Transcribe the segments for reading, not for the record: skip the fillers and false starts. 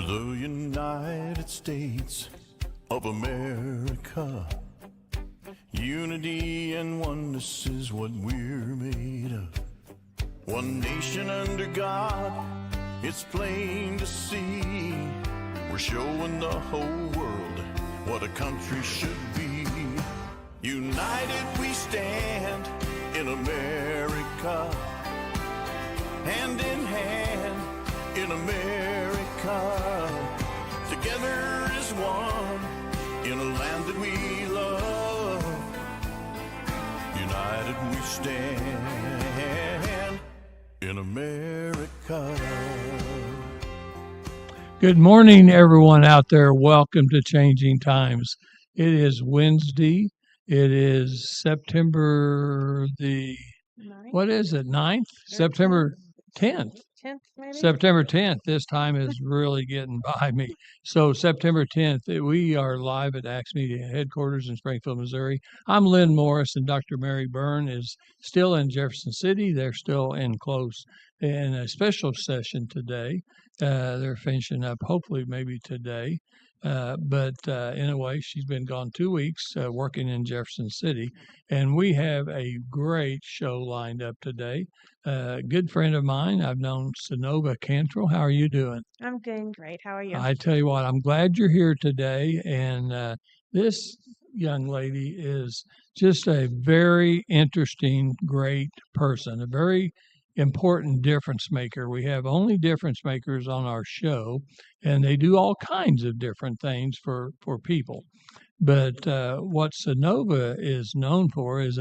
the United States of America. Unity and oneness is what we're made of. One nation under God, it's plain to see. We're showing the whole world what a country should be. United we stand in America, hand in hand in America. Together as one in a land that we love. United we stand in America. Good morning, everyone out there. Welcome to Changing Times. It is Wednesday. It is September the, what is it, 9th? September 10th. 10th, maybe? September 10th. This time is really getting by me. So September 10th, we are live at Axe Media headquarters in Springfield, Missouri. I'm Lynn Morris, and Dr. Mary Byrne is still in Jefferson City. They're still in a special session today. They're finishing up hopefully maybe today. But anyway, she's been gone 2 weeks working in Jefferson City, and we have a great show lined up today. Good friend of mine, I've known Synova Cantrell. How are you doing? I'm doing great. How are you? I tell you what, I'm glad you're here today. And this young lady is just a very interesting, great person, a very important difference maker. We have only difference makers on our show, and they do all kinds of different things for people. But what Synova is known for is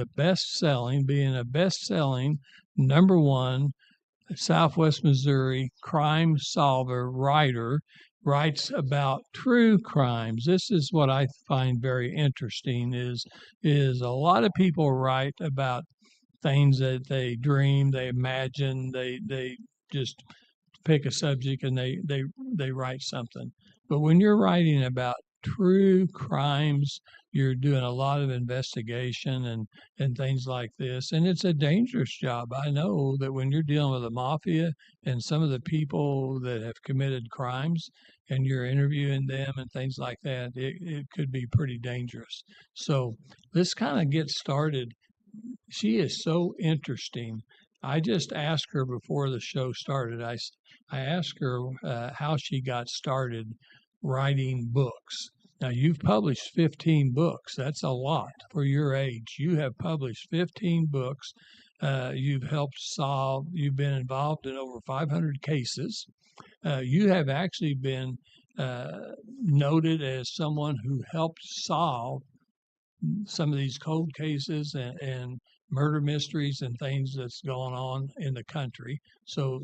being a best-selling #1 Southwest Missouri crime solver writer, writes about true crimes. This is what I find very interesting is a lot of people write about things that they dream, they imagine, they just pick a subject and they write something. But when you're writing about true crimes, you're doing a lot of investigation and things like this. And it's a dangerous job. I know that when you're dealing with the mafia and some of the people that have committed crimes and you're interviewing them and things like that, it could be pretty dangerous. So let's kind of get started. She is so interesting. I just asked her before the show started. I asked her how she got started writing books. Now, you've published 15 books. That's a lot for your age. You have published 15 books. You've been involved in over 500 cases. You have actually been noted as someone who helped solve some of these cold cases and murder mysteries and things that's going on in the country. So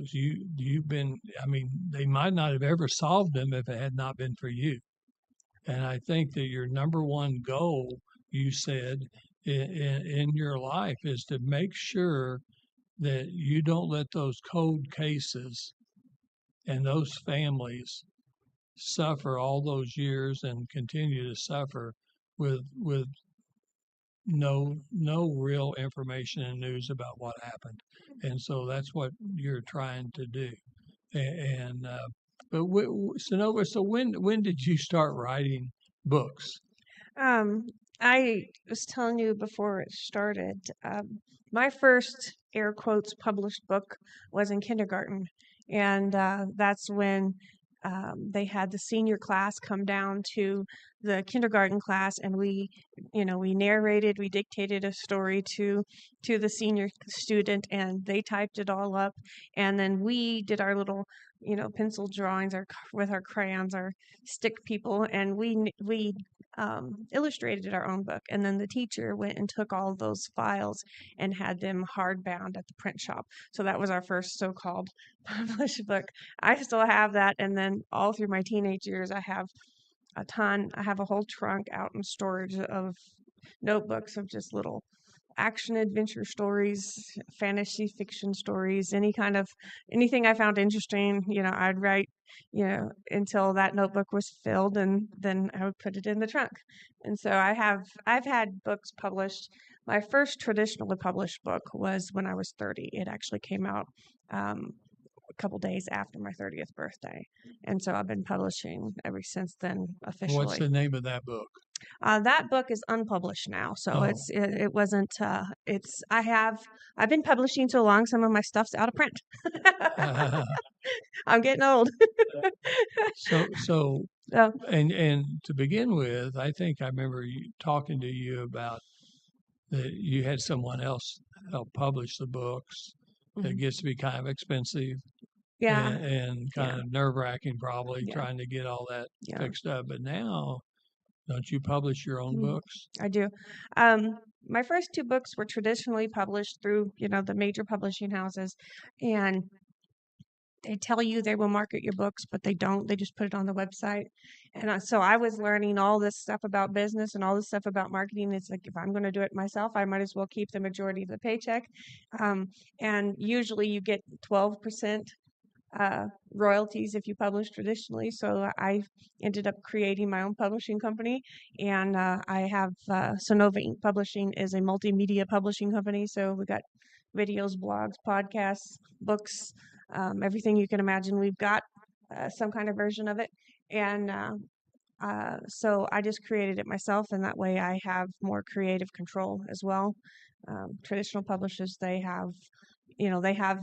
they might not have ever solved them if it had not been for you. And I think that your #1 goal, you said, in your life is to make sure that you don't let those cold cases and those families suffer all those years and continue to suffer with no real information and news about what happened. And so that's what you're trying to do. But Synova, so when did you start writing books? I was telling you before it started, my first air quotes published book was in kindergarten. And that's when they had the senior class come down to the kindergarten class, and we narrated, we dictated a story to the senior student, and they typed it all up, and then we did our little pencil drawings with our crayons, our stick people, and we illustrated our own book. And then the teacher went and took all of those files and had them hardbound at the print shop. So that was our first so-called published book. I still have that. And then all through my teenage years, I have a ton. I have a whole trunk out in storage of notebooks of just little action adventure stories, fantasy fiction stories, anything I found interesting, I'd write, until that notebook was filled, and then I would put it in the trunk. And so I've had books published. My first traditionally published book was when I was 30. It actually came out a couple days after my 30th birthday. And so I've been publishing ever since then What's officially. the name of that book? That book is unpublished now, so Oh. it wasn't. I've been publishing so long, some of my stuff's out of print. I'm getting old. So So and to begin with, I think I remember you talking to you about that you had someone else help publish the books. It mhm. gets to be kind of expensive Yeah, and kind yeah, of nerve-wracking, probably yeah, trying to get all that yeah. fixed up. But now, don't you publish your own Mm, books? I do. Um, my first two books were traditionally published through, the major publishing houses, and they tell you they will market your books, but they don't. They just put it on the website. And so I was learning all this stuff about business and all this stuff about marketing. It's like, if I'm going to do it myself, I might as well keep the majority of the paycheck. Um, and usually you get 12% royalties if you publish traditionally. So I ended up creating my own publishing company, and I have Synova Inc. Publishing is a multimedia publishing company. So we got videos, blogs, podcasts, books, everything you can imagine. We've got some kind of version of it, and so I just created it myself, and that way I have more creative control as well. Traditional publishers, they have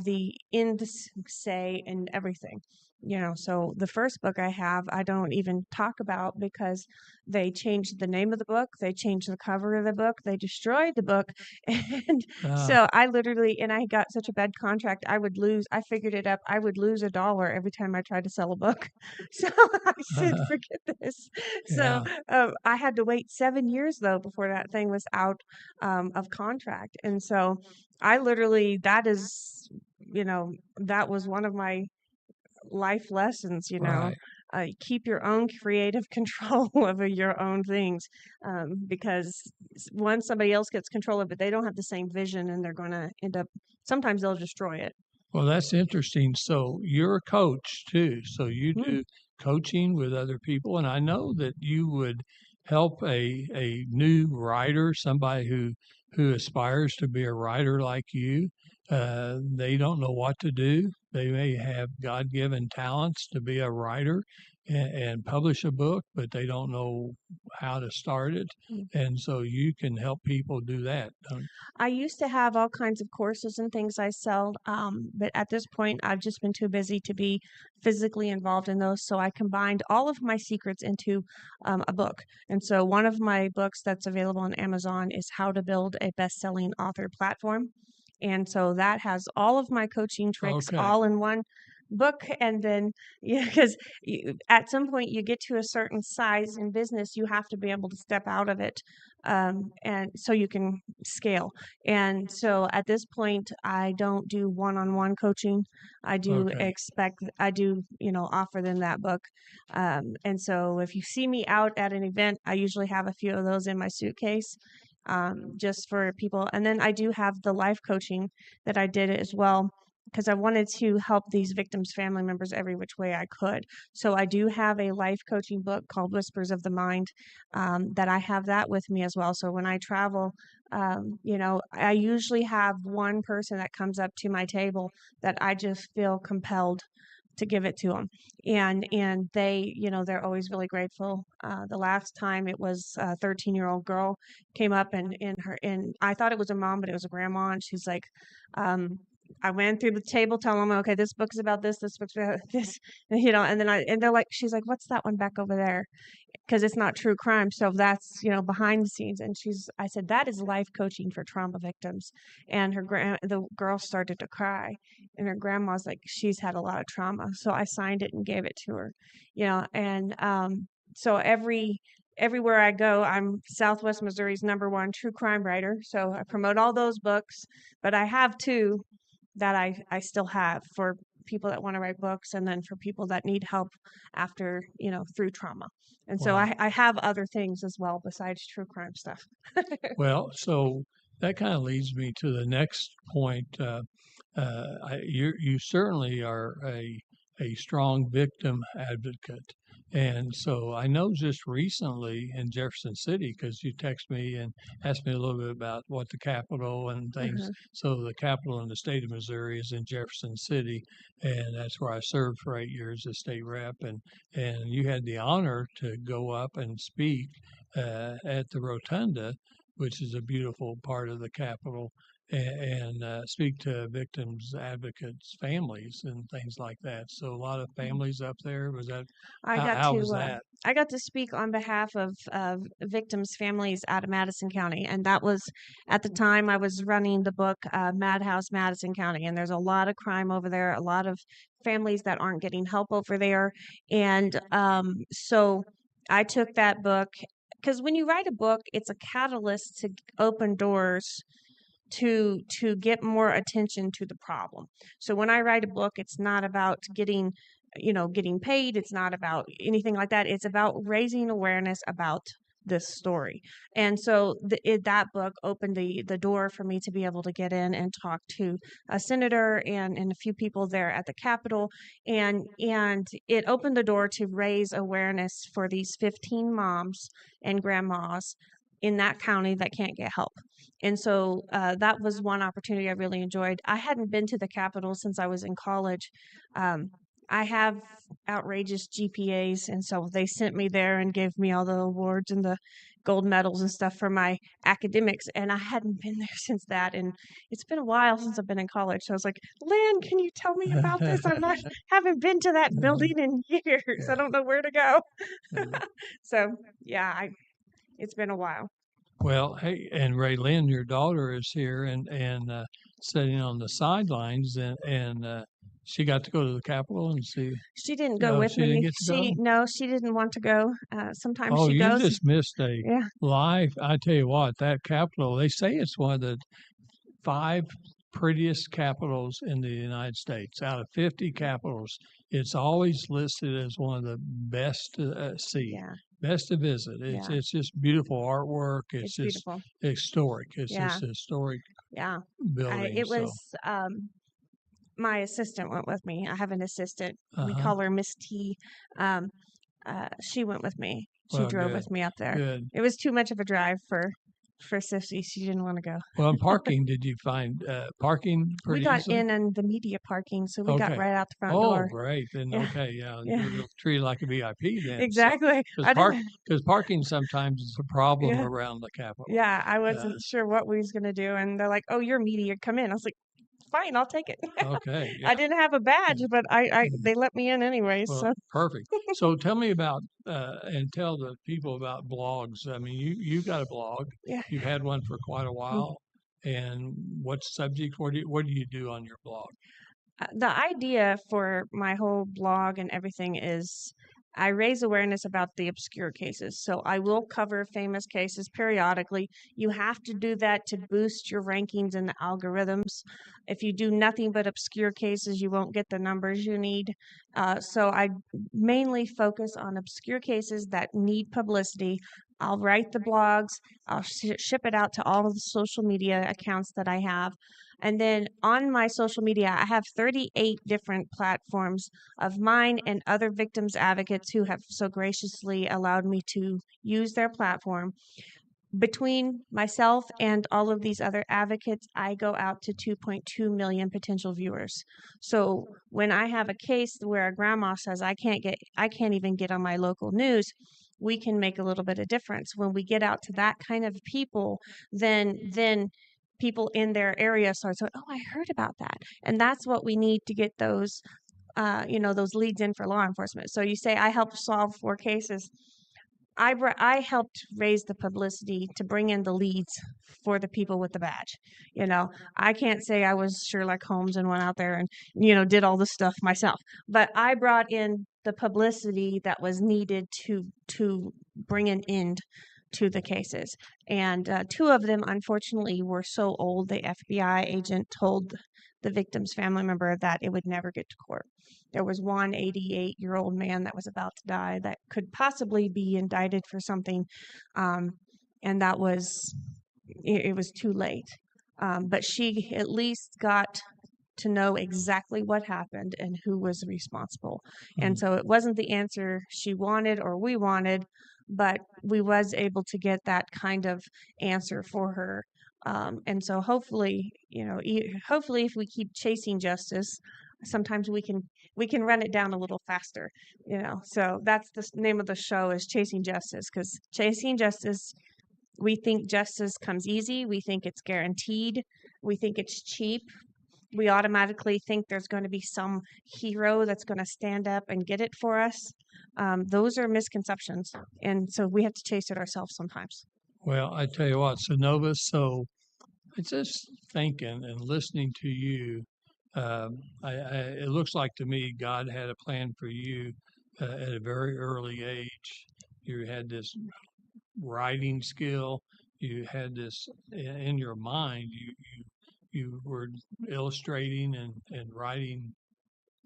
the end say in everything. So the first book I have, I don't even talk about because they changed the name of the book, they changed the cover of the book, they destroyed the book, and Uh, so I got such a bad contract, I figured it up, I would lose $1 every time I tried to sell a book. So I said, forget this. So yeah, I had to wait 7 years though before that thing was out of contract, and so I literally, that was one of my life lessons, right. keep your own creative control over your own things, because once somebody else gets control of it, they don't have the same vision and they're going to sometimes they'll destroy it. Well, that's interesting. So you're a coach too. So you Mm, do coaching with other people, and I know that you would help a new writer, somebody who aspires to be a writer like you. They don't know what to do. They may have God-given talents to be a writer and publish a book, but they don't know how to start it. mm. And so you can help people do that. I used to have all kinds of courses and things I sell, but at this point, I've just been too busy to be physically involved in those. So I combined all of my secrets into a book. And so one of my books that's available on Amazon is How to Build a Best-Selling Author Platform. And so that has all of my coaching tricks Okay. all in one book. And then, yeah, because at some point you get to a certain size in business, you have to be able to step out of it, and so you can scale. And so at this point, I don't do one-on-one coaching. Okay. I do, offer them that book. And so if you see me out at an event, I usually have a few of those in my suitcase, just for people. And then I do have the life coaching that I did as well, because I wanted to help these victims' family members every which way I could. So I do have a life coaching book called Whispers of the Mind, that I have that with me as well. So when I travel, I usually have one person that comes up to my table that I just feel compelled to give it to them, and they, they're always really grateful. The last time it was a 13-year-old girl came up, and I thought it was a mom, but it was a grandma, and she's like, I went through the table telling them, okay, this book's about this book's about this, and then they're like, she's like, what's that one back over there? Because it's not true crime. So that's, behind the scenes. And I said, that is life coaching for trauma victims. And the girl started to cry, and her grandma's like, she's had a lot of trauma. So I signed it and gave it to her, and, so everywhere I go, I'm Southwest Missouri's #1 true crime writer. So I promote all those books, but I have two that I still have for people that want to write books, and then for people that need help after, through trauma. And so Wow. I have other things as well besides true crime stuff. Well, so that kind of leads me to the next point. You certainly are a strong victim advocate, And so I know just recently in Jefferson City, because you text me and asked me a little bit about what the capital and things. Uh-huh. So the capital in the state of Missouri is in Jefferson City, and that's where I served for 8 years as state rep. And you had the honor to go up and speak at the Rotunda, which is a beautiful part of the Capitol, and speak to victims, advocates, families, and things like that. So a lot of families up there. Was that I got how was to that? I got to speak on behalf of victims' families out of Madison County, and that was at the time I was running the book Madhouse Madison County, and there's a lot of crime over there, a lot of families that aren't getting help over there, and so I took that book because when you write a book, it's a catalyst to open doors to get more attention to the problem. So when I write a book, it's not about getting paid, it's not about anything like that. It's about raising awareness about this story. And so that book opened the door for me to be able to get in and talk to a senator and a few people there at the Capitol, and it opened the door to raise awareness for these 15 moms and grandmas in that county that can't get help. And so that was one opportunity I really enjoyed. I hadn't been to the Capitol since I was in college. I have outrageous GPAs, and so they sent me there and gave me all the awards and the gold medals and stuff for my academics. And I hadn't been there since that, and it's been a while since I've been in college. So I was like, Lynn, can you tell me about this? Haven't been to that building in years. I don't know where to go. So yeah, it's been a while. Well, hey, and Ray Lynn, your daughter is here and sitting on the sidelines, and she got to go to the Capitol and see. She didn't go Oh, with she didn't me. get to go. No, she didn't want to go. Sometimes Oh, she you goes. just missed a Yeah, live. I tell you what, that Capitol. They say it's one of the 5 prettiest capitals in the United States. Out of 50 capitals, it's always listed as one of the best to see, yeah, best to visit. yeah. It's just beautiful artwork. It's It's just beautiful. historic. It's Yeah, just a historic yeah. building. It So, was my assistant went with me. I have an assistant. We uh-huh. call her Miss T. Um, she went with me. She Well, drove good, with me up there. good. It was too much of a drive for Sissy. She didn't want to go. Well, and parking, did you find parking We pretty got easily? in the media parking, so we got Okay. right out the front Oh, door. great. Then, Yeah, okay, yeah, yeah, you're treated like a VIP then. So, exactly. I didn't. because parking sometimes is a problem Yeah. around the Capitol. Yeah, I Uh, wasn't sure what we was gonna do, and they're like, "Oh, you're media, come in." I was like, "Fine, I'll take it." okay, I yeah. didn't have a badge, but I Mhm. they let me in anyways. Well, So perfect. So tell me about and tell the people about blogs. I mean, you got a blog. yeah, You've had one for quite a Mm. while. And what subject? What do you do on your blog? The idea for my whole blog and everything is I raise awareness about the obscure cases. So I will cover famous cases periodically. You have to do that to boost your rankings in the algorithms. If you do nothing but obscure cases, you won't get the numbers you need. So I mainly focus on obscure cases that need publicity. I'll write the blogs, I'll ship it out to all of the social media accounts that I have. And then on my social media, I have 38 different platforms of mine and other victims advocates who have so graciously allowed me to use their platform. Between myself and all of these other advocates, I go out to 2.2 million potential viewers. So when I have a case where a grandma says I can't even get on my local news, we can make a little bit of difference. When we get out to that kind of people, then people in their area start saying, "Oh, I heard about that," and that's what we need to get those those leads in for law enforcement. So you say I helped solve 4 cases. I helped raise the publicity to bring in the leads for the people with the badge. I can't say I was Sherlock Holmes and went out there and did all the stuff myself, but I brought in the publicity that was needed to bring an end to the cases. And 2 of them, unfortunately, were so old the FBI agent told the victim's family member that it would never get to court. There was one 88-year-old man that was about to die that could possibly be indicted for something, and that was it was too late. But she at least got to know exactly what happened and who was responsible. And Mm. so it wasn't the answer she wanted or we wanted, but we was able to get that kind of answer for her. And so hopefully, hopefully if we keep chasing justice, sometimes we can run it down a little faster, So that's the name of the show, is Chasing Justice, because chasing justice, we think justice comes easy. We think it's guaranteed. We think it's cheap. We automatically think there's going to be some hero that's going to stand up and get it for us. Those are misconceptions. And so we have to chase it ourselves sometimes. Well, I tell you what, Synova, so it's just thinking and listening to you. It looks like to me God had a plan for you at a very early age. You had this writing skill. You had this in your mind. You were illustrating and writing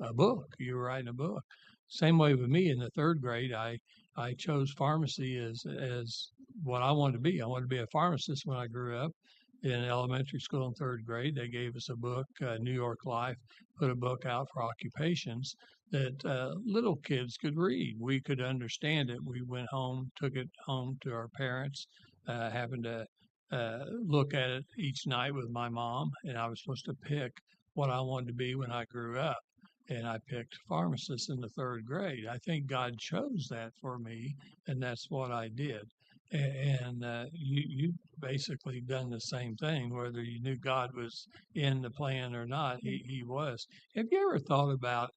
a book. You were writing a book. Same way with me in the third grade. I chose pharmacy as what I wanted to be. I wanted to be a pharmacist when I grew up. In elementary school in third grade, they gave us a book, New York Life, put a book out for occupations that little kids could read. We could understand it. We went home, took it home to our parents, having to look at it each night with my mom, and I was supposed to pick what I wanted to be when I grew up. And I picked pharmacist in the third grade. I think God chose that for me, and that's what I did. And you basically done the same thing, whether you knew God was in the plan or not. He was. Have you ever thought about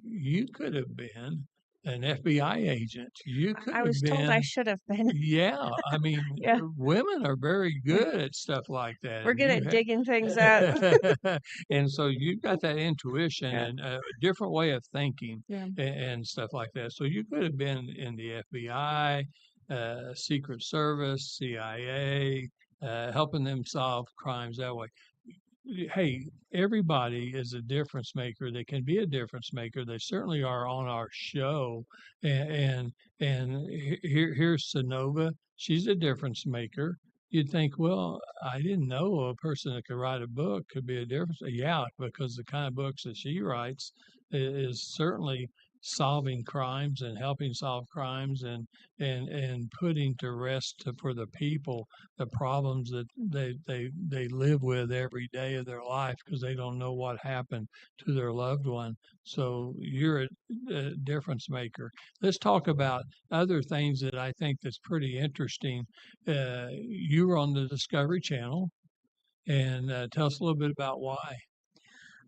you could have been an FBI agent? You could I have was told I been. should have been. Yeah, I mean, Yeah, women are very good at stuff like that, we're and good you at digging things out. and so you've got that intuition Yeah, and a different way of thinking yeah. and stuff like that. So you could have been in the FBI, Secret Service, CIA, helping them solve crimes that way. Hey, everybody is a difference maker. They can be a difference maker. They certainly are on our show. And here's Synova. She's a difference maker. You'd think, well, I didn't know a person that could write a book could be a difference. Yeah, because the kind of books that she writes is certainly solving crimes and helping solve crimes and putting to rest for the people the problems that they live with every day of their life because they don't know what happened to their loved one. So you're a difference maker. Let's talk about other things that I think that's pretty interesting. You were on the Discovery Channel, and tell us a little bit about why.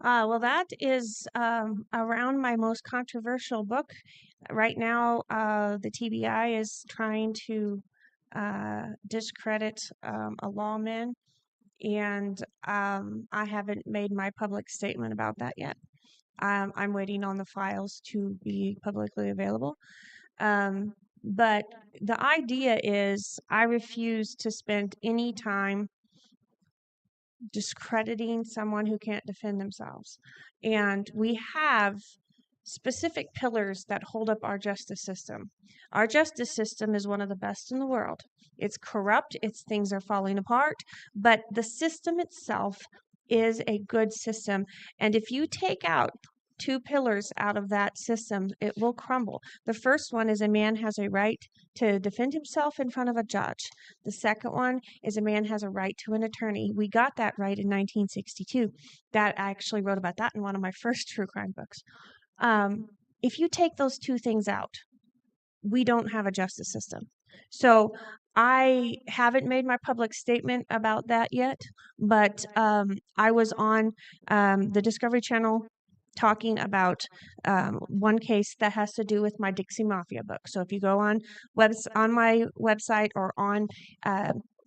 Well, that is around my most controversial book. Right now, the TBI is trying to discredit a lawman, and I haven't made my public statement about that yet. I'm waiting on the files to be publicly available. Um, but the idea is I refuse to spend any time discrediting someone who can't defend themselves. And we have specific pillars that hold up our justice system. Our justice system is one of the best in the world. It's corrupt, things are falling apart, but the system itself is a good system. And if you take out two pillars out of that system, it will crumble. The first one is a man has a right to defend himself in front of a judge. The second one is a man has a right to an attorney. We got that right in 1962. That I actually wrote about that in one of my first true crime books. If you take those two things out, we don't have a justice system. So I haven't made my public statement about that yet, but I was on the Discovery Channel talking about one case that has to do with my Dixie Mafia book. So if you go on my website or on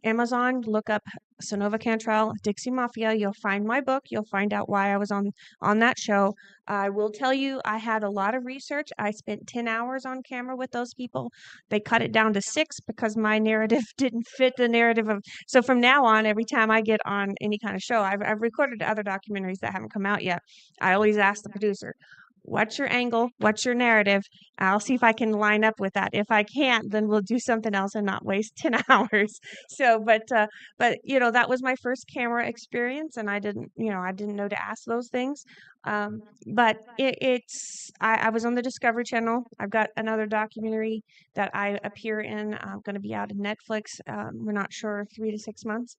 Amazon, look up Synova Cantrell, Dixie Mafia. You'll find my book. You'll find out why I was on that show. I will tell you, I had a lot of research. I spent 10 hours on camera with those people. They cut it down to 6 because my narrative didn't fit the narrative of. So from now on, every time I get on any kind of show, I've recorded other documentaries that haven't come out yet. I always ask the producer, what's your angle? What's your narrative? I'll see if I can line up with that. If I can't, then we'll do something else and not waste 10 hours. So, but that was my first camera experience, and I didn't know to ask those things. But I was on the Discovery Channel. I've got another documentary that I appear in, going to be out on Netflix. We're not sure, 3 to 6 months.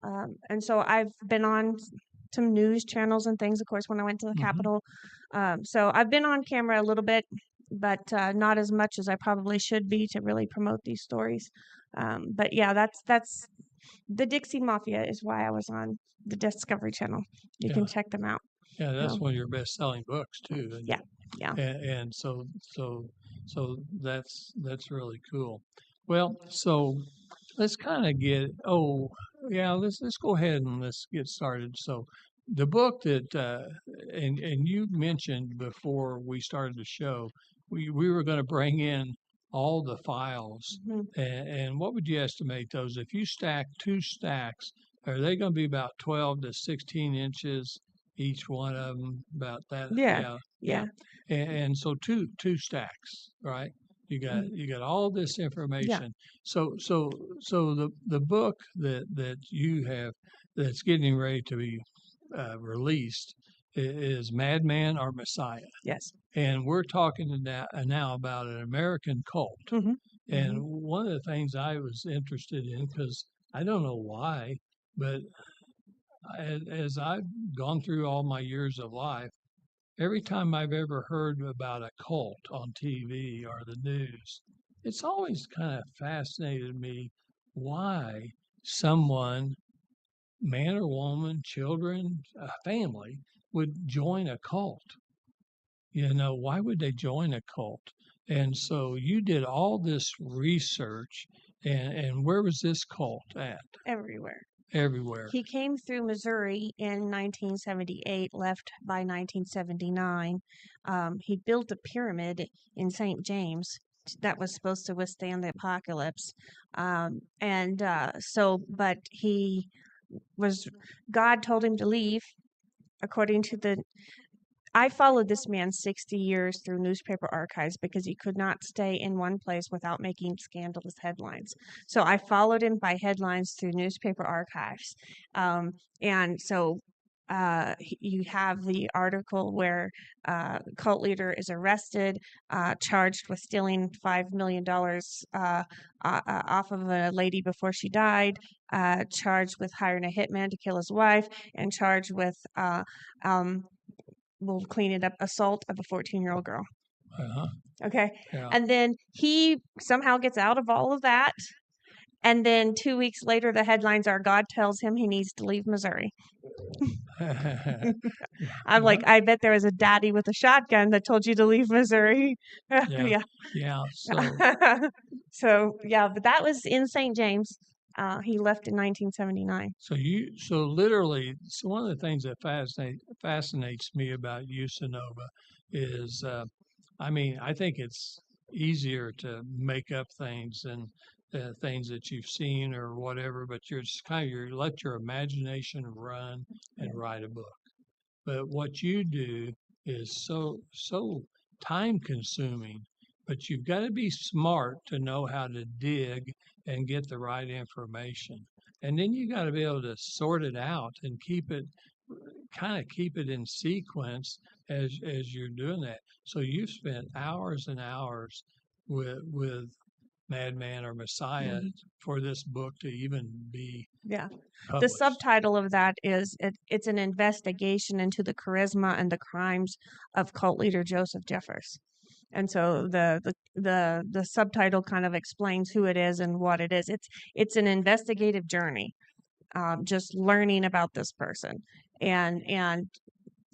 And so I've been on some news channels and things, of course, when I went to the Capitol. So I've been on camera a little bit, but not as much as I probably should be to really promote these stories. But yeah, that's the Dixie Mafia is why I was on the Discovery Channel. You can check them out. Yeah, that's one of your best-selling books too. And, Yeah, yeah. and so that's really cool. Well, so let's kind of let's go ahead and let's get started. So the book that and you mentioned before we started the show, we were going to bring in all the files, and what would you estimate those if you stack 2 stacks? Are they going to be about 12 to 16 inches each one of them? About that? Yeah. And so two stacks, right? You got all this information. So the book that you have that's getting ready to be released is Madman or Messiah, Yes. and we're talking now about an American cult. And one of the things I was interested in, because I don't know why, but as I've gone through all my years of life, every time I've ever heard about a cult on TV or the news, it's always kind of fascinated me why someone, man or woman, children, a family, would join a cult. Why would they join a cult? And so you did all this research, and where was this cult at? Everywhere. Everywhere. He came through Missouri in 1978, left by 1979. He built a pyramid in St. James that was supposed to withstand the apocalypse. But God told him to leave, according to I followed this man 60 years through newspaper archives because he could not stay in one place without making scandalous headlines. So I followed him by headlines through newspaper archives. You have the article where cult leader is arrested, charged with stealing $5 million off of a lady before she died, charged with hiring a hitman to kill his wife, and charged with we'll clean it up, assault of a 14-year-old girl. Okay. Yeah. And then he somehow gets out of all of that. And then 2 weeks later, the headlines are God tells him he needs to leave Missouri. I'm like, I bet there was a daddy with a shotgun that told you to leave Missouri. Yeah. So, yeah, but that was in St. James. He left in 1979. So literally, one of the things that fascinates me about you, Synova, is, I think it's easier to make up things and things that you've seen or whatever, but you're just you let your imagination run and write a book. But what you do is so time consuming, but you've got to be smart to know how to dig and get the right information. And then you got to be able to sort it out and keep it in sequence as you're doing that. So you've spent hours and hours with Madman or Messiah for this book to even be published. The subtitle of that is it's an investigation into the charisma and the crimes of cult leader Joseph Jeffers. And so the subtitle kind of explains who it is and what it is. It's an investigative journey, just learning about this person. And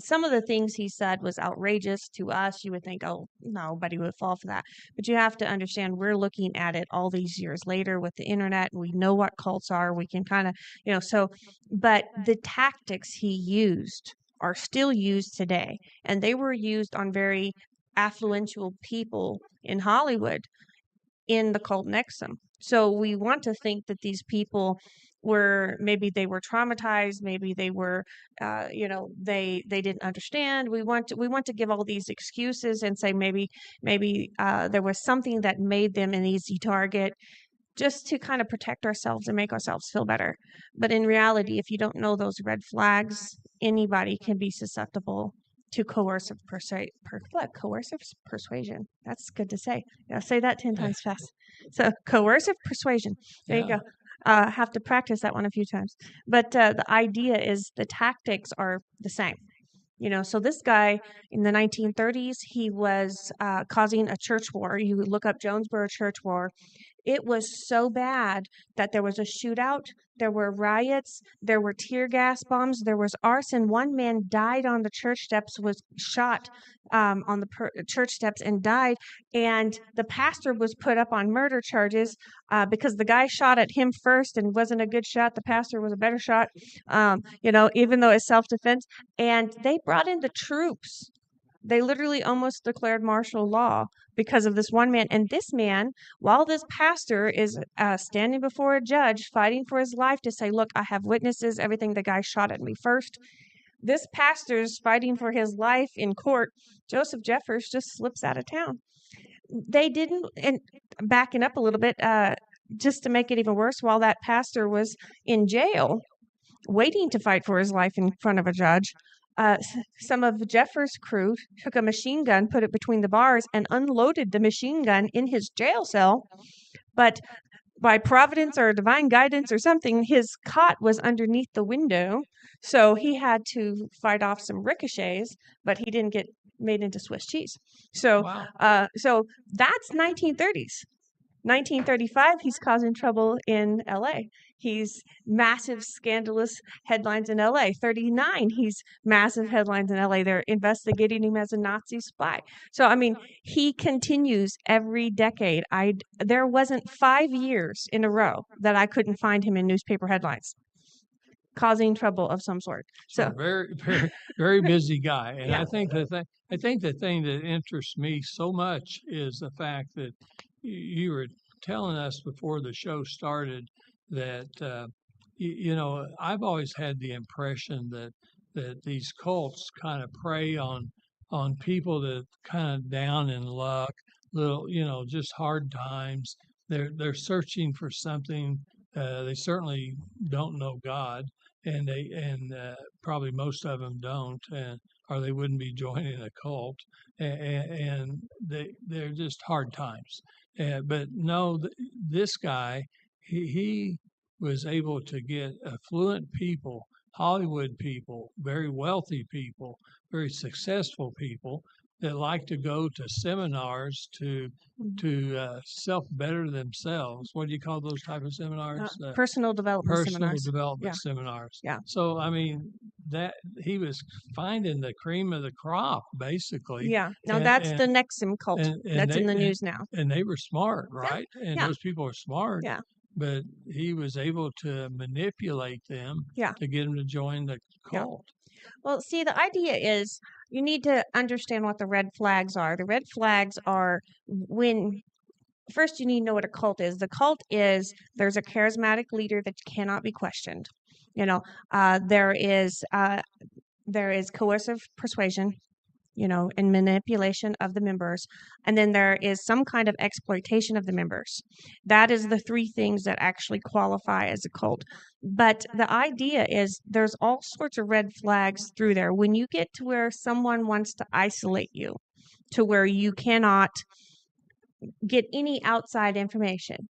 some of the things he said was outrageous to us. You would think, oh, nobody would fall for that. But you have to understand, we're looking at it all these years later with the internet, and we know what cults are. We can kind of, but the tactics he used are still used today. And they were used on very affluential people in Hollywood in the cult Nexum. So we want to think that these people maybe they were traumatized, maybe they were, they didn't understand. We want to give all these excuses and say maybe there was something that made them an easy target, just to kind of protect ourselves and make ourselves feel better. But in reality, if you don't know those red flags, anybody can be susceptible to coercive persuasion. That's good to say. Yeah, say that 10 times fast. So coercive persuasion. There you go. Have to practice that one a few times. But the idea is the tactics are the same. So this guy in the 1930s, he was causing a church war. You look up Jonesboro church war. It was so bad that there was a shootout, there were riots, there were tear gas bombs, there was arson. One man died on the church steps, was shot on the church steps and died. And the pastor was put up on murder charges because the guy shot at him first and wasn't a good shot. The pastor was a better shot, even though it's self-defense. And they brought in the troops. They literally almost declared martial law because of this one man. And this man, while this pastor is standing before a judge fighting for his life to say, look, I have witnesses, everything, the guy shot at me first. This pastor's fighting for his life in court. Joseph Jeffers just slips out of town. They didn't, and backing up a little bit, just to make it even worse, while that pastor was in jail waiting to fight for his life in front of a judge, some of Jeffers' crew took a machine gun, put it between the bars, and unloaded the machine gun in his jail cell. But by providence or divine guidance or something, his cot was underneath the window. So he had to fight off some ricochets, but he didn't get made into Swiss cheese. So, so that's 1930s. 1935, he's causing trouble in LA. He's massive, scandalous headlines in LA. 39, he's massive headlines in LA. They're investigating him as a Nazi spy. So, I mean, he continues every decade. There wasn't 5 years in a row that I couldn't find him in newspaper headlines causing trouble of some sort. So very, very, very busy guy. And Yeah. I think the thing that interests me so much is the fact that you were telling us before the show started that I've always had the impression that these cults kind of prey on people that kind of down in luck, little just hard times. They're searching for something. They certainly don't know God, and probably most of them don't, or they wouldn't be joining a cult, and they're just hard times. But no, this guy, he was able to get affluent people, Hollywood people, very wealthy people, very successful people that like to go to seminars to self better themselves. What do you call those type of seminars? Personal development Personal seminars. development seminars. Yeah. So I mean that he was finding the cream of the crop, basically. Yeah. Now that's the Nexum cult. That's in the news now. And they were smart, right? And Yeah. those people are smart. Yeah. But he was able to manipulate them to get them to join the cult. Well, see, the idea is you need to understand what the red flags are. The red flags are first you need to know what a cult is. The cult is there's a charismatic leader that cannot be questioned. There is coercive persuasion, and manipulation of the members. And then there is some kind of exploitation of the members. That is the three things that actually qualify as a cult. But the idea is there's all sorts of red flags through there. When you get to where someone wants to isolate you, to where you cannot get any outside information,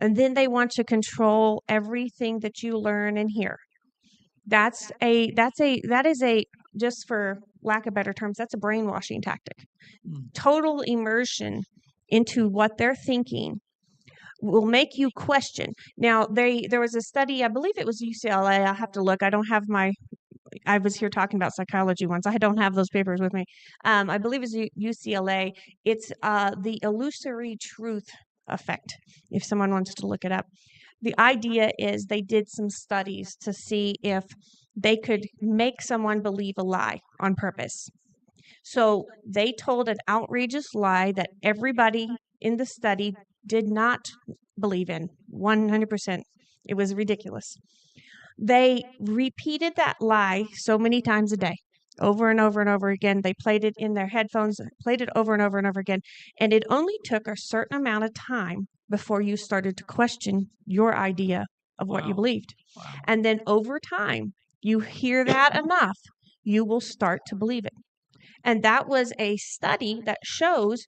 and then they want to control everything that you learn and hear. That is a, just for lack of better terms, that's a brainwashing tactic. Total immersion into what they're thinking will make you question. Now, there was a study, I believe it was UCLA. I have to look. I was here talking about psychology once. I don't have those papers with me. I believe it's UCLA. It's the illusory truth effect, if someone wants to look it up. The idea is they did some studies to see if they could make someone believe a lie on purpose. So they told an outrageous lie that everybody in the study did not believe in 100%. It was ridiculous. They repeated that lie so many times a day, over and over and over again. They played it in their headphones, played it over and over and over again. And it only took a certain amount of time before you started to question your idea of what you Wow. believed. Wow. And then over time, you hear that enough, you will start to believe it. And that was a study that shows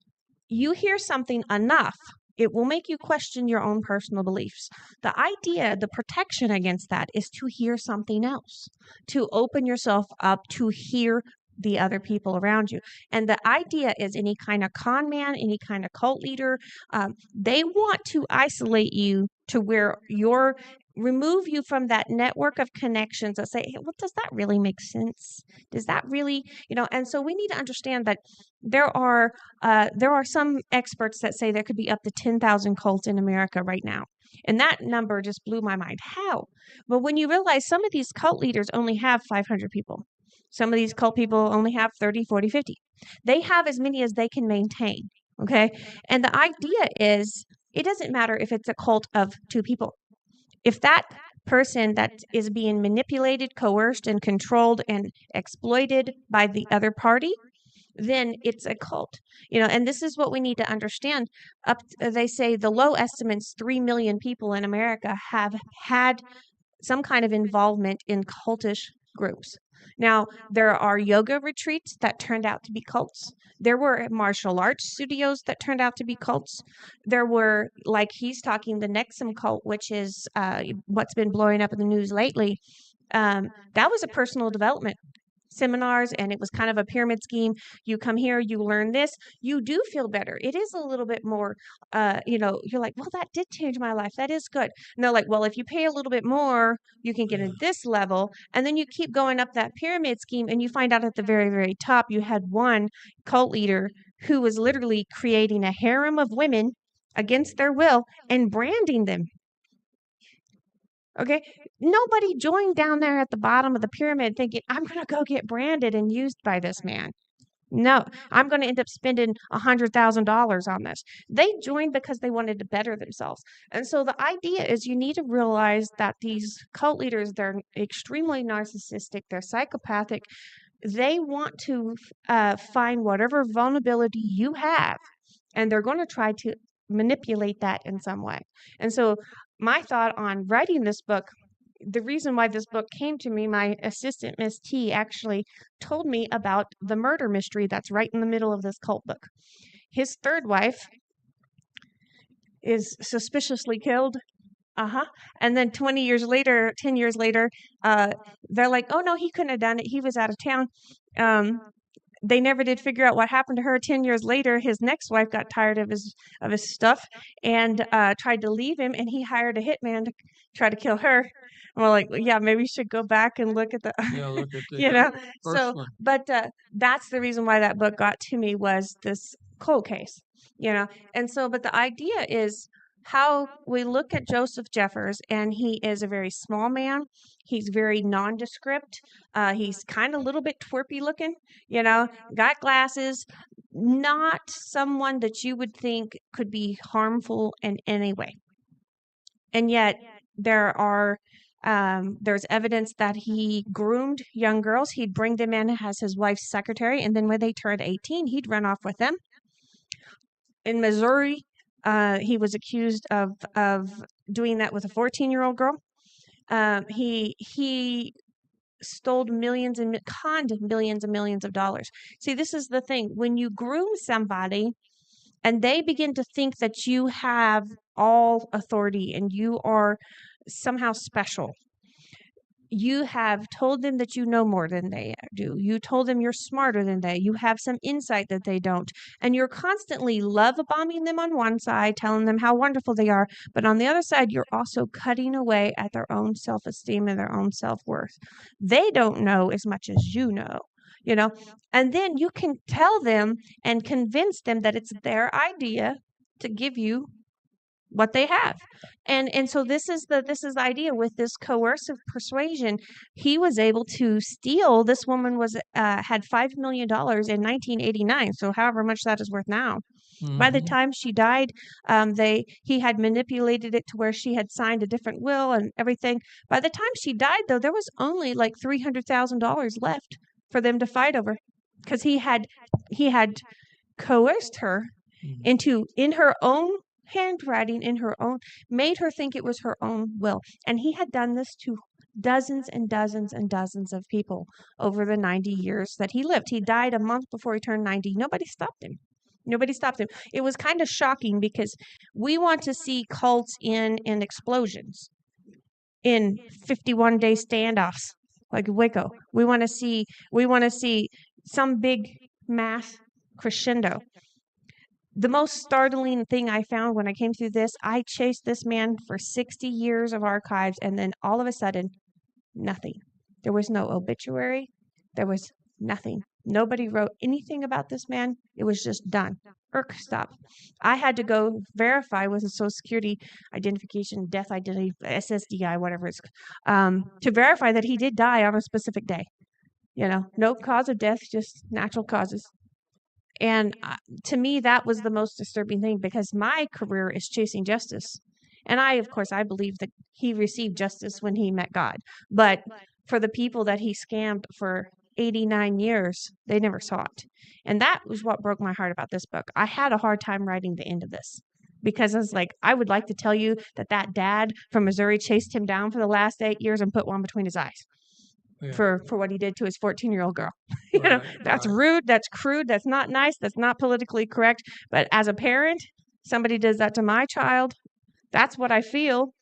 you hear something enough, it will make you question your own personal beliefs. The idea, the protection against that is to hear something else, to open yourself up to hear the other people around you. And the idea is any kind of con man, any kind of cult leader, they want to isolate you to where you're remove you from that network of connections that say, hey, well, does that really make sense? Does that really, and so we need to understand that there are some experts that say there could be up to 10,000 cults in America right now. And that number just blew my mind. How? But when you realize some of these cult leaders only have 500 people. Some of these cult people only have 30, 40, 50. They have as many as they can maintain. Okay. And the idea is it doesn't matter if it's a cult of 2 people. If that person that is being manipulated, coerced, and controlled and exploited by the other party, then it's a cult. And this is what we need to understand. They say the low estimates 3 million people in America have had some kind of involvement in cultish groups. Now, there are yoga retreats that turned out to be cults. There were martial arts studios that turned out to be cults. There were, like he's talking, the Nexum cult, which is what's been blowing up in the news lately. That was a personal development seminars, and it was kind of a pyramid scheme. You come here, you learn this, you do feel better. It is a little bit more, you're like, well, that did change my life. That is good. And they're like, well, if you pay a little bit more, you can get at this level. And then you keep going up that pyramid scheme, and you find out at the very, very top, you had one cult leader who was literally creating a harem of women against their will and branding them. Okay. Nobody joined down there at the bottom of the pyramid thinking, I'm going to go get branded and used by this man. No, I'm going to end up spending $100,000 on this. They joined because they wanted to better themselves. And so the idea is you need to realize that these cult leaders, they're extremely narcissistic. They're psychopathic. They want to find whatever vulnerability you have, and they're going to try to manipulate that in some way. And so my thought on writing this book, the reason why this book came to me, my assistant, Miss T, actually told me about the murder mystery that's right in the middle of this cult book. His third wife is suspiciously killed. And then 10 years later, they're like, oh no, he couldn't have done it. He was out of town. They never did figure out what happened to her. 10 years later, his next wife got tired of his stuff and tried to leave him, and he hired a hitman to try to kill her. And we're like, yeah, maybe we should go back and look at the, Look at the first So, one. but that's the reason why that book got to me, was this cold case, And so, but the idea is how we look at Joseph Jeffers, and he is a very small man. He's very nondescript. He's kind of a little bit twerpy looking, got glasses, not someone that you would think could be harmful in any way. And yet there's evidence that he groomed young girls. He'd bring them in as his wife's secretary, and then when they turned 18, he'd run off with them. In Missouri, he was accused of doing that with a 14-year-old girl. He stole conned millions and millions of dollars. See, this is the thing. When you groom somebody and they begin to think that you have all authority and you are somehow special, you have told them that you know more than they do. You told them you're smarter than they. You have some insight that they don't. And you're constantly love bombing them on one side, telling them how wonderful they are. But on the other side, you're also cutting away at their own self-esteem and their own self-worth. They don't know as much as you know. And then you can tell them and convince them that it's their idea to give you what they have. And so this is the idea with this coercive persuasion. He was able to steal. This woman had $5 million in 1989, so however much that is worth now. By the Mhm. time she died, he had manipulated it to where she had signed a different will and everything. By the time she died, though, there was only like $300,000 left for them to fight over, because he had coerced her Mhm. into, in her own handwriting, in her own, made her think it was her own will. And he had done this to dozens and dozens and dozens of people over the 90 years that he lived. He died a month before he turned 90. Nobody stopped him. Nobody stopped him. It was kind of shocking because we want to see cults in and explosions in 51-day standoffs like Waco. We want to see some big mass crescendo. The most startling thing I found when I came through this, I chased this man for 60 years of archives, and then all of a sudden, nothing. There was no obituary. There was nothing. Nobody wrote anything about this man. It was just done. Stop. I had to go verify with a Social Security identification, death identity, SSDI, whatever it's, to verify that he did die on a specific day. No cause of death, just natural causes. And to me, that was the most disturbing thing, because my career is chasing justice. And of course, I believe that he received justice when he met God. But for the people that he scammed for 89 years, they never saw it. And that was what broke my heart about this book. I had a hard time writing the end of this, because I was like, I would like to tell you that dad from Missouri chased him down for the last 8 years and put one between his eyes. Yeah. For what he did to his 14-year-old girl. Right, That's right. rude, that's crude, that's not nice, that's not politically correct. But as a parent, somebody does that to my child, that's what I feel.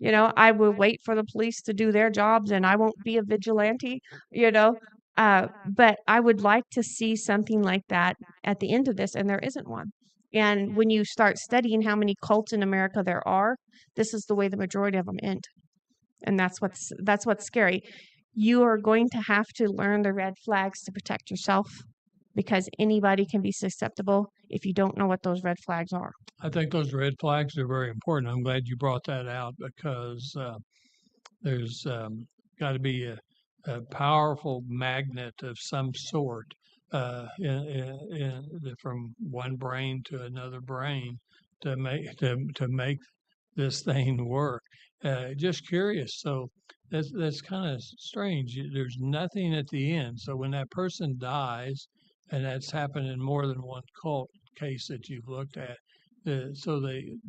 I will wait for the police to do their jobs, and I won't be a vigilante, but I would like to see something like that at the end of this, and there isn't one. And when you start studying how many cults in America there are, this is the way the majority of them end. And that's what's scary. You are going to have to learn the red flags to protect yourself, because anybody can be susceptible if you don't know what those red flags are. I think those red flags are very important. I'm glad you brought that out, because there's got to be a powerful magnet of some sort from one brain to another brain to make this thing work. Just curious. So that's kind of strange. There's nothing at the end. So when that person dies, and that's happened in more than one cult case that you've looked at, so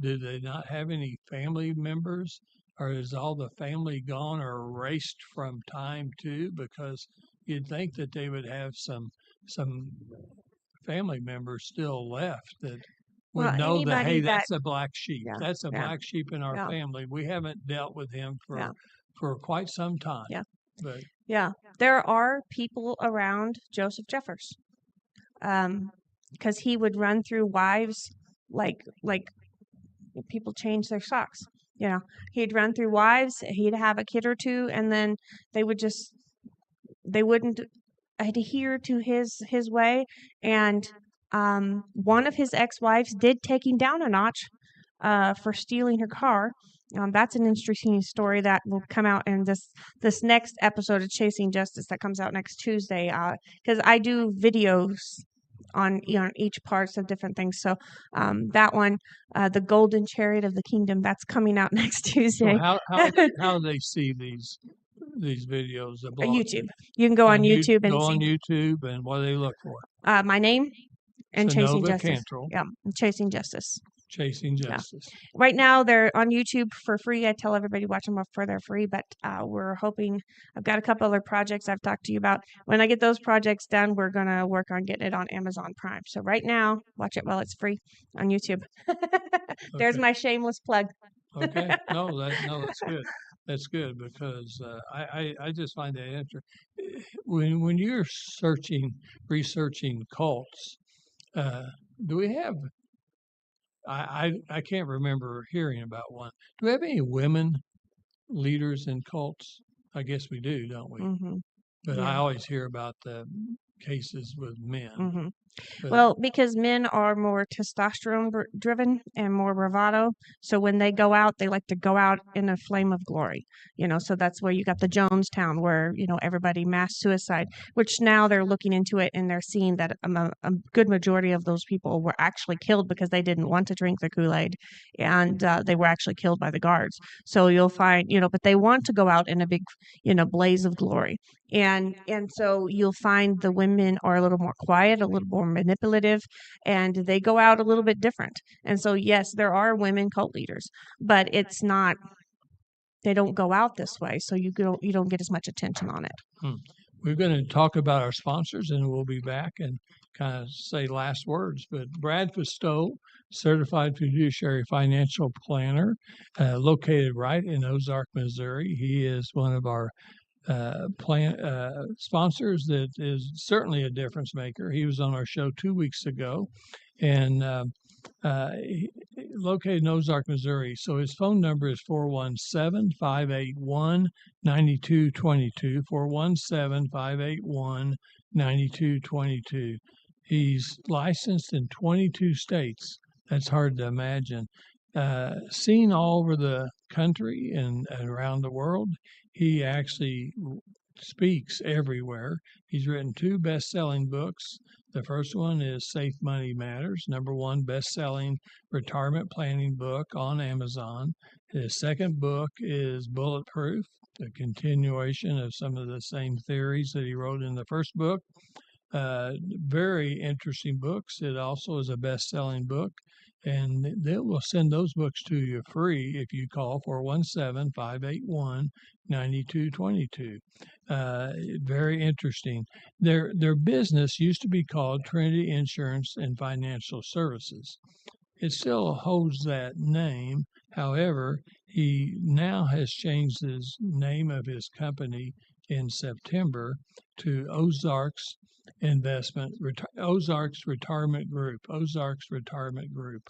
did they not have any family members, or is all the family gone or erased from time too? Because you'd think that they would have some family members still left that would Well, know that, anybody hey, that, that's a black sheep. yeah, That's a yeah, black sheep in our yeah, family. We haven't dealt with him yeah, for quite some time. yeah, But yeah. There are people around Joseph Jeffers, because he would run through wives like people change their socks. He'd run through wives, he'd have a kid or two, and then they wouldn't adhere to his way. And one of his ex-wives did take him down a notch for stealing her car. That's an interesting story that will come out in this next episode of Chasing Justice that comes out next Tuesday, because I do videos on each parts of different things. So that one, the Golden Chariot of the Kingdom, that's coming out next so Tuesday. how do they see these videos? The blog YouTube. You can go on YouTube and go on see YouTube, and what do they look for? my name and Chasing Synova Justice. Cantrell, Yeah, Chasing Justice. Chasing Yeah. Justice. Right now they're on YouTube for free. I tell everybody watch them for they're free, but we're hoping. I've got a couple other projects I've talked to you about. When I get those projects done, we're gonna work on getting it on Amazon Prime. So right now, watch it while it's free on YouTube. There's Okay. my shameless plug. Okay. No, that's good. That's good, because I just find that interesting. When you're researching cults, do we have? I can't remember hearing about one. Do we have any women leaders in cults? I guess we do, don't we? Mm-hmm. But Yeah. I always hear about the cases with men. Mm-hmm. But Well, because men are more testosterone driven and more bravado. So when they go out, they like to go out in a flame of glory. So that's where you got the Jonestown, where, everybody mass suicide, which now they're looking into it and they're seeing that a good majority of those people were actually killed because they didn't want to drink the Kool-Aid, and they were actually killed by the guards. So you'll find, but they want to go out in a big, blaze of glory. And so you'll find the women are a little more quiet, a little more manipulative, and they go out a little bit different. And so yes, there are women cult leaders, but it's not, they don't go out this way, so you don't get as much attention on it. we're going to talk about our sponsors, and we'll be back and kind of say last words. But Brad Fastow, certified fiduciary financial planner, located right in Ozark, Missouri. He is one of our sponsors that is certainly a difference maker. He was on our show 2 weeks ago, and located in Ozark, Missouri. So his phone number is 417-581-9222, 417-581-9222. He's licensed in 22 states. That's hard to imagine. Seen all over the country and around the world. He actually speaks everywhere. He's written 2 best-selling books. The first one is Safe Money Matters, #1 best-selling retirement planning book on Amazon. His second book is Bulletproof, a continuation of some of the same theories that he wrote in the first book. Very interesting books. It also is a best-selling book, and they will send those books to you free if you call 417-581-9222. Very interesting. Their business used to be called Trinity Insurance and Financial Services. It still holds that name. However, he now has changed his name of his company in September to Ozarks Retirement Group. Ozarks Retirement Group.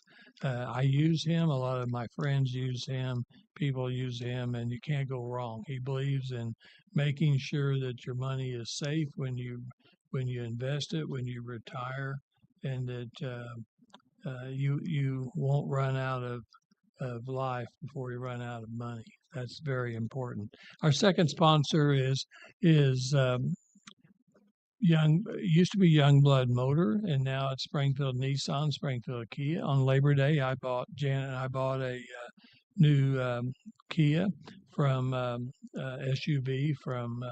I use him. A lot of my friends use him. People use him, and you can't go wrong. He believes in making sure that your money is safe when you invest it, when you retire, and that you won't run out of life before you run out of money. That's very important. Our second sponsor is used to be Youngblood Motor, and now it's Springfield Nissan, Springfield Kia. On Labor Day, Janet and I bought a new Kia from SUV from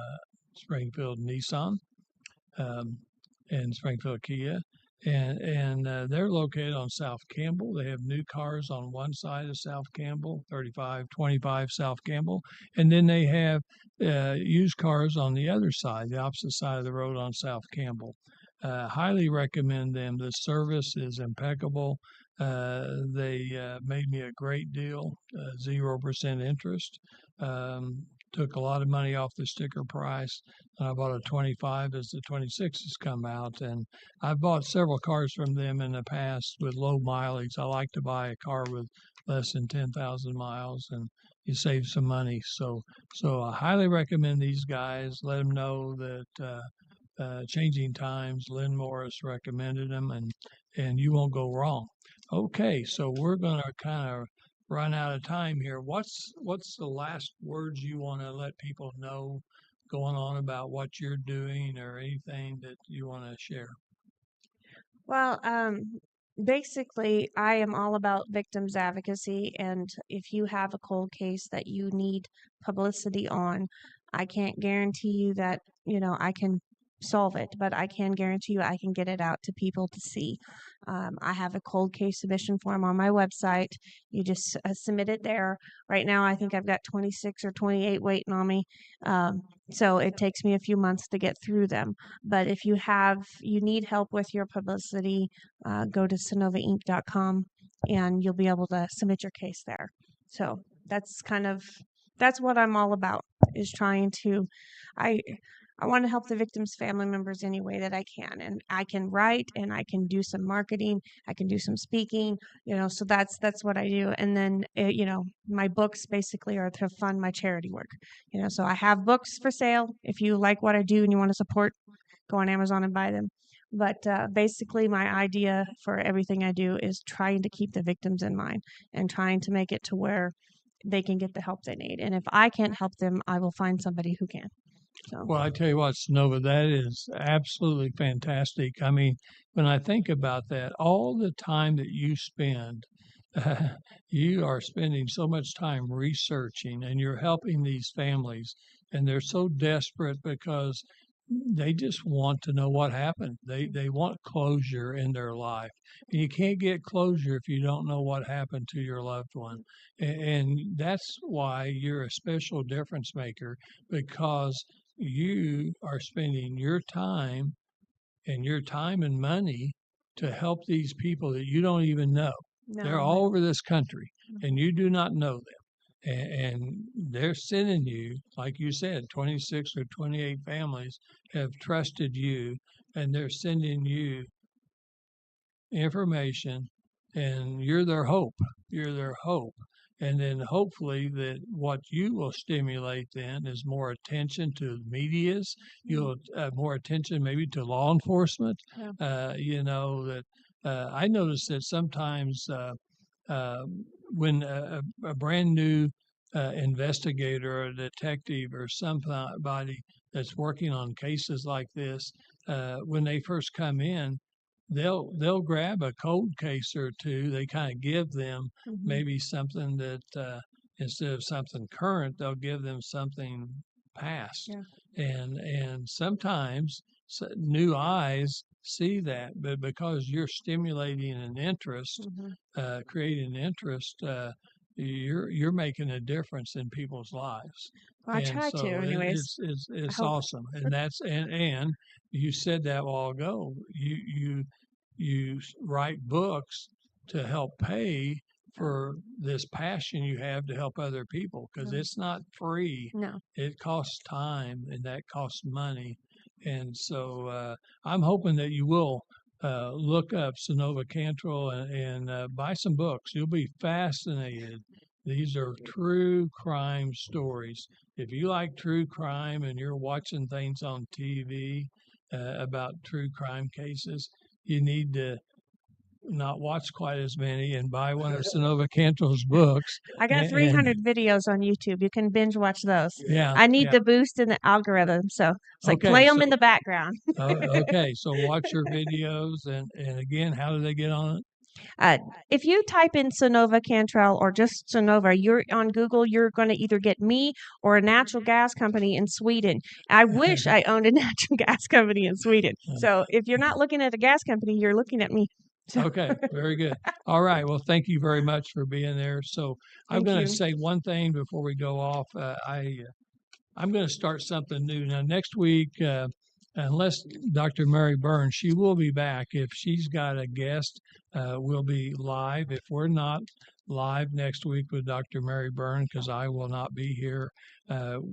Springfield Nissan and Springfield Kia. And they're located on South Campbell. They have new cars on one side of South Campbell, 3525 South Campbell, and then they have used cars on the other side, the opposite side of the road on South Campbell. Highly recommend them. The service is impeccable. They made me a great deal, 0% interest. Took a lot of money off the sticker price. I bought a 25 as the 26 has come out, and I've bought several cars from them in the past with low mileage. I like to buy a car with less than 10,000 miles, and you save some money. So I highly recommend these guys. Let them know that Changing Times, Lynn Morris recommended them, and you won't go wrong. Okay, so we're going to kind of run out of time here. What's the last words you want to let people know going on about what you're doing, or anything that you want to share? Well, basically, I am all about victims advocacy, and if you have a cold case that you need publicity on, I can't guarantee you that, I can solve it, but I can guarantee you I can get it out to people to see. I have a cold case submission form on my website. You just submit it there. Right now, I think I've got 26 or 28 waiting on me. So it takes me a few months to get through them. But if you need help with your publicity, go to synovainc.com and you'll be able to submit your case there. So that's what I'm all about, is trying to, I want to help the victims' family members any way that I can. And I can write, and I can do some marketing. I can do some speaking, so that's what I do. And then, my books basically are to fund my charity work. So I have books for sale. If you like what I do and you want to support, go on Amazon and buy them. But basically, my idea for everything I do is trying to keep the victims in mind and trying to make it to where they can get the help they need. And if I can't help them, I will find somebody who can. So, Well, I tell you what, Synova, that is absolutely fantastic. I mean, when I think about that, all the time that you spend, you are spending so much time researching and you're helping these families, and they're so desperate because they just want to know what happened. They want closure in their life. And you can't get closure if you don't know what happened to your loved one. And that's why you're a special difference maker, because you are spending your time and money to help these people that you don't even know. They're no, all over this country and you do not know them. And they're sending you, like you said, 26 or 28 families have trusted you, and they're sending you information, and you're their hope. You're their hope. And then hopefully that what you will stimulate then is more attention to medias. You'll more attention maybe to law enforcement. yeah. That I notice that sometimes uh, when a brand new investigator or a detective or somebody that's working on cases like this, when they first come in, they'll grab a cold case or two. They kind of give them maybe something that instead of something current, they'll give them something past. Yeah. And sometimes new eyes see that, but because you're stimulating an interest, creating interest, you're making a difference in people's lives. Well, I And try to, so anyways. it's hope. awesome. And that's and you said that a while ago. You write books to help pay for this passion you have to help other people, because it's not free. No. It costs time and that costs money. And so I'm hoping that you will look up Synova Cantrell and buy some books. You'll be fascinated. These are true crime stories. If you like true crime and you're watching things on TV about true crime cases, you need to not watch quite as many and buy one of Synova Cantrell's books. I got 300 videos on YouTube. You can binge watch those. Yeah, I need yeah. the boost in the algorithm. So it's like Okay, play them so in the background. okay, so watch your videos and again, how do they get on it? If you type in Synova Cantrell or just Synova, you're on Google, you're going to either get me or a natural gas company in Sweden. I wish I owned a natural gas company in Sweden. So if you're not looking at a gas company, you're looking at me. So, Okay, very good. All right. Well, thank you very much for being there. So I'm Thank going you. to say one thing before we go off. I'm going to start something new now. Next week, unless Dr. Mary Burns, she will be back. If she's got a guest, we'll be live. If we're not live next week with Dr. Mary Burns, because I will not be here,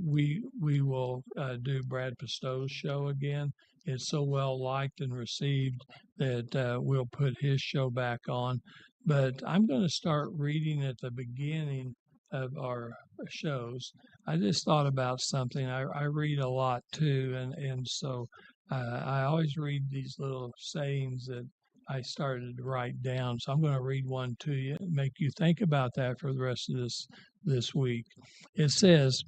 we will do Brad Pistow's show again. It's so well liked and received that we'll put his show back on. But I'm going to start reading at the beginning of our shows. I just thought about something. I read a lot too, and so I always read these little sayings that I started to write down. So I'm going to read one to you and make you think about that for the rest of this week. It says,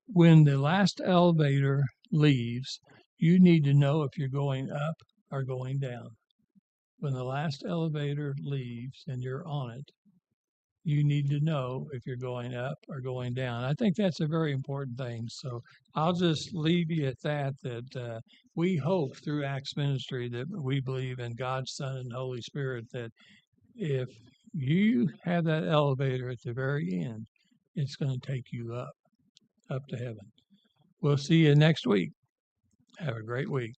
"When the last elevator leaves, you need to know if you're going up or going down. When the last elevator leaves and you're on it, you need to know if you're going up or going down." I think that's a very important thing. So I'll just leave you at that we hope through Acts Ministry that we believe in God's Son and Holy Spirit, that if you have that elevator at the very end, it's going to take you up to heaven. We'll see you next week. Have a great week.